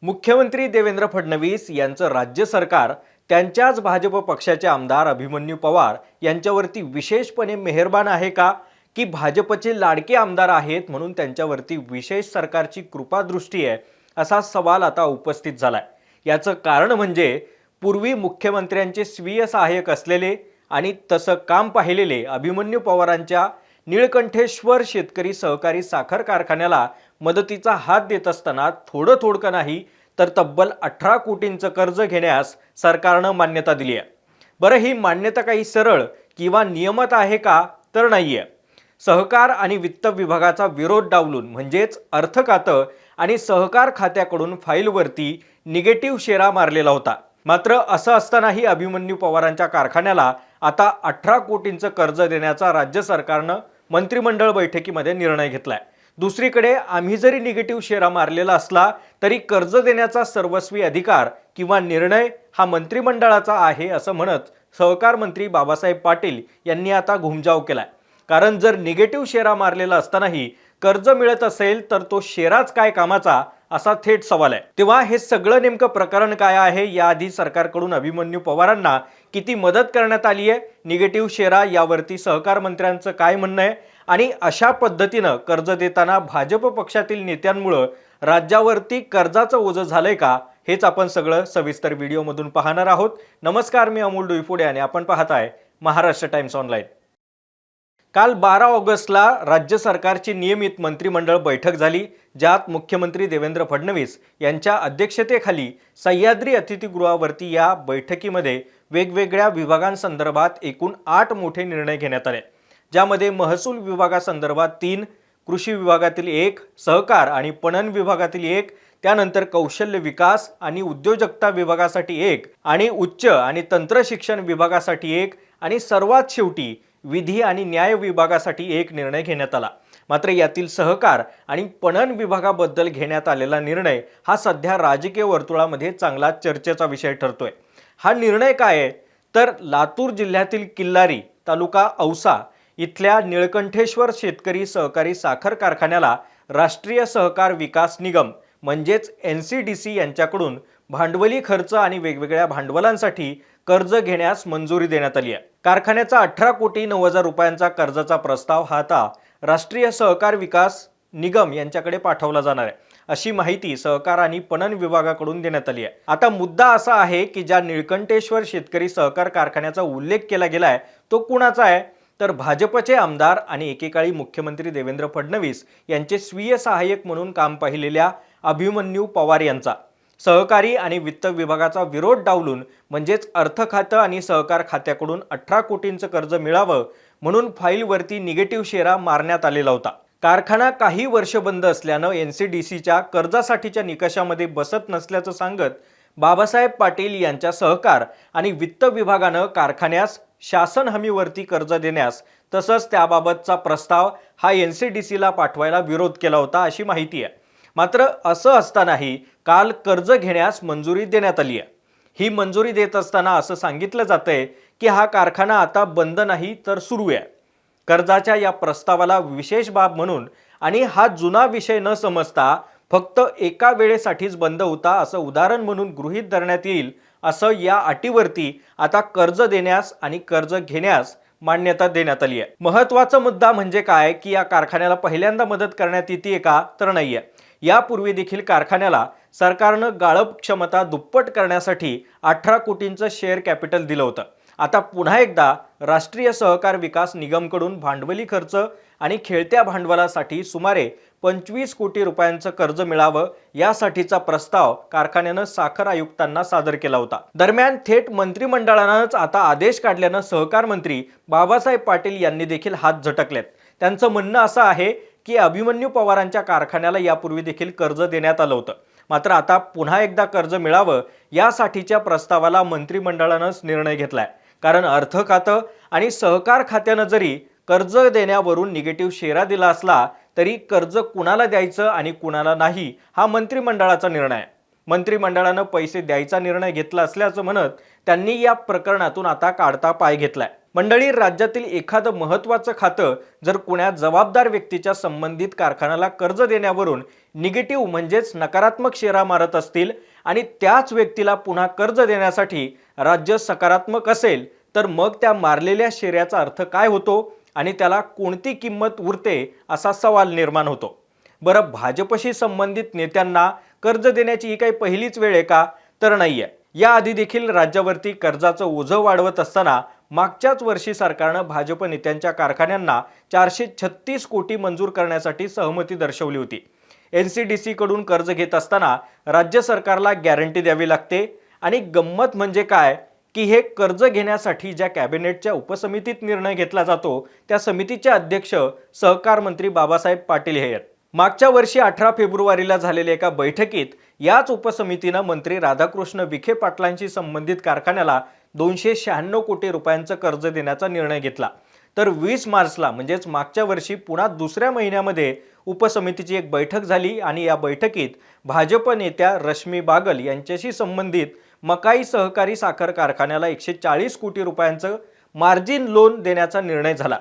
मुख्यमंत्री देवेंद्र फडणवीस यांचं राज्य सरकार त्यांच्याच भाजप पक्षाचे आमदार अभिमन्यू पवार यांच्यावरती विशेषपणे मेहरबान आहे का, की भाजपचे लाडके आमदार आहेत म्हणून त्यांच्यावरती विशेष सरकारची कृपादृष्टी आहे, असा सवाल आता उपस्थित झालाय। याचं कारण म्हणजे पूर्वी मुख्यमंत्र्यांचे स्वीय सहाय्यक असलेले आणि तसं काम पाहिलेले अभिमन्यू पवारांच्या निळकंठेश्वर शेतकरी सहकारी साखर कारखान्याला मदतीचा हात देत असताना थोडं नाही तर तब्बल 18 कोटींचं कर्ज घेण्यास सरकारनं मान्यता दिली आहे। बरं, ही मान्यता काही सरळ किंवा नियमित आहे का, तर नाहीये। सहकार आणि वित्त विभागाचा विरोध डावलून म्हणजेच अर्थ खातं आणि सहकार खात्याकडून फाईलवरती निगेटिव्ह शेरा मारलेला होता। मात्र असं असतानाही अभिमन्यू पवारांच्या कारखान्याला आता 18 कोटींचं कर्ज देण्याचा राज्य सरकारनं मंत्रिमंडळ बैठकीमध्ये निर्णय घेतलाय। दुसरीकडे आम्ही जरी निगेटिव्ह शेरा मारलेला असला तरी कर्ज देण्याचा सर्वस्वी अधिकार किंवा निर्णय हा मंत्रिमंडळाचा आहे असं म्हणत सहकार मंत्री बाबासाहेब पाटील यांनी आता घुमजाव केलाय। कारण जर निगेटिव्ह शेरा मारलेला असतानाही कर्ज मिळत असेल तर तो शेराच काय कामाचा, असा थेट सवाल आहे। तेव्हा हे सगळं नेमकं प्रकरण काय आहे, याआधी सरकारकडून अभिमन्यू पवारांना किती मदत करण्यात आली आहे, निगेटिव्ह शेरा यावरती सहकार मंत्र्यांचं काय म्हणणं आहे आणि अशा पद्धतीनं कर्ज देताना भाजप पक्षातील नेत्यांमुळे राज्यावरती कर्जाचं ओझं झालंय का, हेच आपण सगळं सविस्तर व्हिडिओमधून पाहणार आहोत। नमस्कार, मी अमोल डोईफोडे आणि आपण पाहताय महाराष्ट्र टाइम्स ऑनलाईन। काल 12 ऑगस्टला राज्य सरकारची नियमित मंत्रिमंडळ बैठक झाली, ज्यात मुख्यमंत्री देवेंद्र फडणवीस यांच्या अध्यक्षतेखाली सह्याद्री अतिथीगृहावरती या बैठकीमध्ये वेगवेगळ्या विभागांसंदर्भात एकूण 8 मोठे निर्णय घेण्यात आले, ज्यामध्ये महसूल विभागासंदर्भात 3, कृषी विभागातील 1, सहकार आणि पणन विभागातील 1, त्यानंतर कौशल्य विकास आणि उद्योजकता विभागासाठी 1 आणि उच्च आणि तंत्र शिक्षण विभागासाठी 1 आणि सर्वात शेवटी विधी आणि न्याय विभागासाठी 1 निर्णय घेण्यात आला। मात्र यातील सहकार आणि पणन विभागाबद्दल घेण्यात आलेला निर्णय हा सध्या राजकीय वर्तुळामध्ये चांगला चर्चेचा विषय ठरतोय। हा निर्णय काय आहे, तर लातूर जिल्ह्यातील किल्लारी तालुका औसा इथल्या निळकंठेश्वर शेतकरी सहकारी साखर कारखान्याला राष्ट्रीय सहकार विकास निगम म्हणजेच NCDC यांच्याकडून भांडवली खर्च आणि वेगवेगळ्या भांडवलांसाठी कर्ज घेण्यास मंजुरी देण्यात आली आहे। कारखान्याचा 18 कोटी 9 हजार रुपयांचा कर्जाचा प्रस्ताव हा आता राष्ट्रीय सहकार विकास निगम यांच्याकडे पाठवला जाणार आहे, अशी माहिती सहकार आणि पणन विभागाकडून देण्यात आली आहे। आता मुद्दा असा आहे की ज्या निळकंठेश्वर शेतकरी सहकार कारखान्याचा उल्लेख केला गेलाय तो कुणाचा आहे, तर भाजपचे आमदार आणि एकेकाळी मुख्यमंत्री देवेंद्र फडणवीस यांचे स्वीय सहाय्यक म्हणून काम पाहिलेल्या अभिमन्यू पवार यांचा। सहकारी आणि वित्त विभागाचा विरोध डावलून म्हणजेच अर्थ खातं आणि सहकार खात्याकडून 18 कोटींचं कर्ज मिळावं म्हणून फाईलवरती निगेटिव्ह शेरा मारण्यात आलेला होता। कारखाना काही वर्ष बंद असल्यानं NCDCच्या कर्जासाठीच्या निकषामध्ये बसत नसल्याचं सांगत बाबासाहेब पाटील यांच्या सहकार आणि वित्त विभागानं कारखान्यास शासन हमीवरती कर्ज देण्यास तसंच त्याबाबतचा प्रस्ताव हा NCDCला पाठवायला विरोध केला होता, अशी माहिती आहे। मात्र असं असतानाही काल कर्ज घेण्यास मंजुरी देण्यात आली आहे। ही मंजुरी देत असताना असं सांगितलं जातंय की हा कारखाना आता बंद नाही तर सुरू आहे। कर्जाच्या या प्रस्तावाला विशेष बाब म्हणून आणि हा जुना विषय न समजता फक्त एका वेळेसाठीच बंद होता असं उदाहरण म्हणून गृहीत धरण्यात येईल, असं या अटीवरती आता कर्ज देण्यास आणि कर्ज घेण्यास मान्यता देण्यात आली आहे। महत्त्वाचा मुद्दा म्हणजे काय की या कारखान्याला पहिल्यांदा मदत करण्यात येते का, तर नाहीये। यापूर्वी देखील कारखान्याला सरकारनं गाळप क्षमता दुप्पट करण्यासाठी 18 कोटींचं शेअर कॅपिटल दिलं होतं। आता पुन्हा एकदा राष्ट्रीय सहकार विकास निगमकडून भांडवली खर्च आणि खेळत्या भांडवलासाठी सुमारे 25 कोटी रुपयांचं कर्ज मिळावं यासाठीचा प्रस्ताव कारखान्यानं साखर आयुक्तांना सादर केला होता। दरम्यान थेट मंत्रिमंडळानंच आता आदेश काढल्यानं सहकार मंत्री बाबासाहेब पाटील यांनी देखील हात झटकलेत। त्यांचं म्हणणं असं आहे की अभिमन्यू पवारांच्या कारखान्याला यापूर्वी देखील कर्ज देण्यात आलं होतं, मात्र आता पुन्हा एकदा कर्ज मिळावं यासाठीच्या प्रस्तावाला मंत्रिमंडळानंच निर्णय घेतलाय। कारण अर्थ खातं आणि सहकार खात्यानं जरी कर्ज देण्यावरून निगेटिव्ह शेरा दिला असला तरी कर्ज कुणाला द्यायचं आणि कुणाला नाही हा मंत्रिमंडळाचा निर्णय आहे। मंत्रिमंडळानं पैसे द्यायचा निर्णय घेतला असल्याचं म्हणत त्यांनी या प्रकरणातून आता काढता पाय घेतलाय। मंडळी, राज्यातील एखादं महत्त्वाचं खातं जर कुण्या जबाबदार व्यक्तीच्या संबंधित कारखान्याला कर्ज देण्यावरून निगेटिव्ह म्हणजेच नकारात्मक शेरा मारत असतील आणि त्याच व्यक्तीला पुन्हा कर्ज देण्यासाठी राज्य सकारात्मक असेल, तर मग त्या मारलेल्या शेऱ्याचा अर्थ काय होतो आणि त्याला कोणती किंमत उरते असा सवाल निर्माण होतो. बरं, भाजपशी संबंधित नेत्यांना कर्ज देण्याची ही काही पहिलीच वेळ आहे का? तर नाहीये. याआधी देखील राज्यावरती कर्जाचं ओझं वाढवत असताना मागच्याच वर्षी सरकारनं भाजप नेत्यांच्या कारखान्यांना 436 कोटी मंजूर करण्यासाठी सहमती दर्शवली होती. NCDC कडून कर्ज घेत असताना राज्य सरकारला गॅरंटी द्यावी लागते आणि गंमत म्हणजे काय की हे कर्ज घेण्यासाठी ज्या कॅबिनेटच्या उपसमितीत निर्णय घेतला जातो त्या समितीचे अध्यक्ष सहकार मंत्री बाबासाहेब पाटील हे आहेत. मागच्या वर्षी 18 फेब्रुवारीला झालेल्या एका बैठकीत याच उपसमितीनं मंत्री राधाकृष्ण विखे पाटलांशी संबंधित कारखान्याला 296 कोटी रुपयांचं कर्ज देण्याचा निर्णय घेतला. तर 20 मार्चला म्हणजेच मागच्या वर्षी पुन्हा दुसऱ्या महिन्यामध्ये उपसमितीची एक बैठक झाली आणि या बैठकीत भाजप नेत्या रश्मी बागल यांच्याशी संबंधित मकाई सहकारी साखर कारखान्याला 140 कोटी रुपयांचं मार्जिन लोन देण्याचा निर्णय झाला.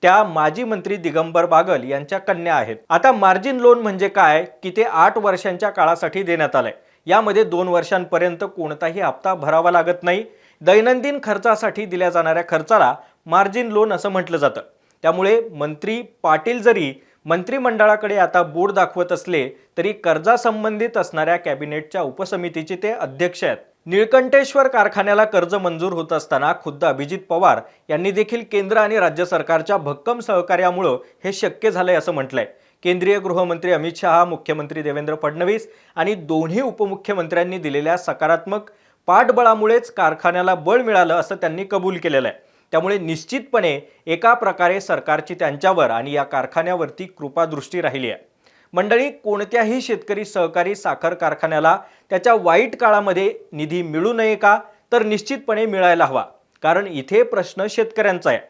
त्या माजी मंत्री दिगंबर बागल यांच्या कन्या आहेत. आता मार्जिन लोन म्हणजे काय की ते 8 वर्षांच्या काळासाठी देण्यात आलंय. यामध्ये 2 वर्षांपर्यंत कोणताही हप्ता भरावा लागत नाही. दैनंदिन खर्चासाठी दिल्या जाणाऱ्या खर्चाला मार्जिन लोन असं म्हटलं जातं. त्यामुळे मंत्री पाटील जरी मंत्रिमंडळाकडे आता बोट दाखवत असले तरी कर्जासंबंधित असणाऱ्या कॅबिनेटच्या उपसमितीचे ते अध्यक्ष आहेत. निळकंठेश्वर कारखान्याला कर्ज मंजूर होत असताना खुद्द अभिजित पवार यांनी देखील केंद्र आणि राज्य सरकारच्या भक्कम सहकार्यामुळे हे शक्य झालंय असं म्हटलंय. केंद्रीय गृहमंत्री अमित शहा, मुख्यमंत्री देवेंद्र फडणवीस आणि दोन्ही उपमुख्यमंत्र्यांनी दिलेल्या सकारात्मक पाठबळामुळेच कारखान्याला बळ मिळालं असं त्यांनी कबूल केलेलं आहे. त्यामुळे निश्चितपणे एका प्रकारे सरकारची त्यांच्यावर आणि या कारखान्यावरती कृपादृष्टी राहिली आहे. मंडळी, कोणत्याही शेतकरी सहकारी साखर कारखान्याला त्याच्या वाईट काळामध्ये निधी मिळू नये का? तर निश्चितपणे मिळायला हवा, कारण इथे प्रश्न शेतकऱ्यांचा आहे.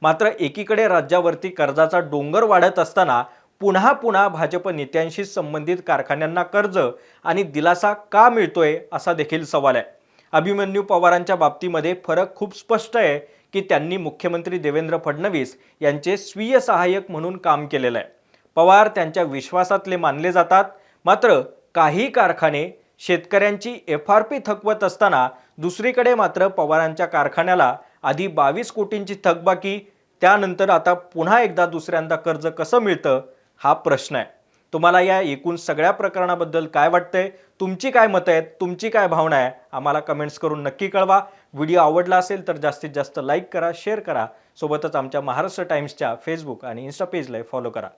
मात्र एकीकडे राज्यावरती कर्जाचा डोंगर वाढत असताना पुन्हा पुन्हा भाजप नेत्यांशी संबंधित कारखान्यांना कर्ज आणि दिलासा का मिळतोय असा देखील सवाल आहे. अभिमन्यू पवारांच्या बाबतीमध्ये फरक खूप स्पष्ट आहे की त्यांनी मुख्यमंत्री देवेंद्र फडणवीस यांचे स्वीय सहाय्यक म्हणून काम केलेलं आहे. पवार त्यांच्या विश्वासातले मानले जातात. मात्र काही कारखाने शेतकऱ्यांची FRP थकवत असताना दुसरीकडे मात्र पवारांच्या कारखान्याला आधी 22 कोटींची थकबाकी, त्यानंतर आता पुन्हा एकदा दुसऱ्यांदा कर्ज कसं मिळतं हा प्रश्न आहे. तुम्हाला या एकूण सगळ्या प्रकरणाबद्दल काय वाटतंय? तुमची काय मतं आहेत? तुमची काय भावना आहे? आम्हाला कमेंट्स करून नक्की कळवा. व्हिडिओ आवडला असेल तर जास्तीत जास्त लाईक करा, शेअर करा. सोबतच आमच्या महाराष्ट्र टाइम्सच्या फेसबुक आणि इन्स्टा पेजला फॉलो करा.